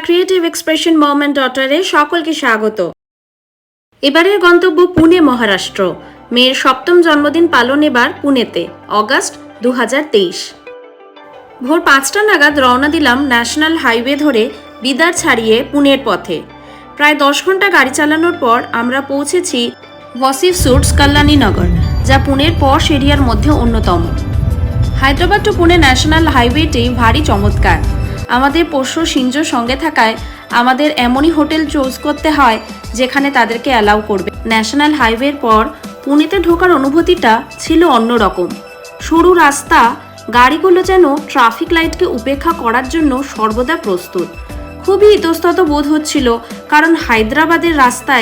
Creative expression moment ডটারে সকলকে স্বাগত। এবারের গন্তব্য পুনে, মহারাষ্ট্র। মেয়ের 7ম জন্মদিন পালন এবার পুনেতে, অগাস্ট 2023। ভোর 5টা নাগাদ রওনা দিলাম ন্যাশনাল হাইওয়ে ধরে বিদার ছাড়িয়ে পুনের পথে। প্রায় 10 ঘন্টা গাড়ি চালানোর পর আমরা পৌঁছেছি ওয়াসিফ সুটস, কল্যাণীনগর, যা পুনের পশ এরিয়ার মধ্যে অন্যতম। হায়দ্রাবাদ টু পুনে ন্যাশনাল হাইওয়েটি ভারী চমৎকার। আমাদের পোষ্য সিঞ্জো সঙ্গে থাকায় আমাদের এমনই হোটেল চুজ করতে হয় যেখানে তাদেরকে অ্যালাউ করবে। ন্যাশনাল হাইওয়ের পর পুনেতে ঢোকার অনুভূতিটা ছিল অন্যরকম। সরু রাস্তা, গাড়িগুলো যেন ট্রাফিক লাইটকে উপেক্ষা করার জন্য সর্বদা প্রস্তুত। খুবই ইতস্তত বোধ হচ্ছিল, কারণ হায়দ্রাবাদের রাস্তায়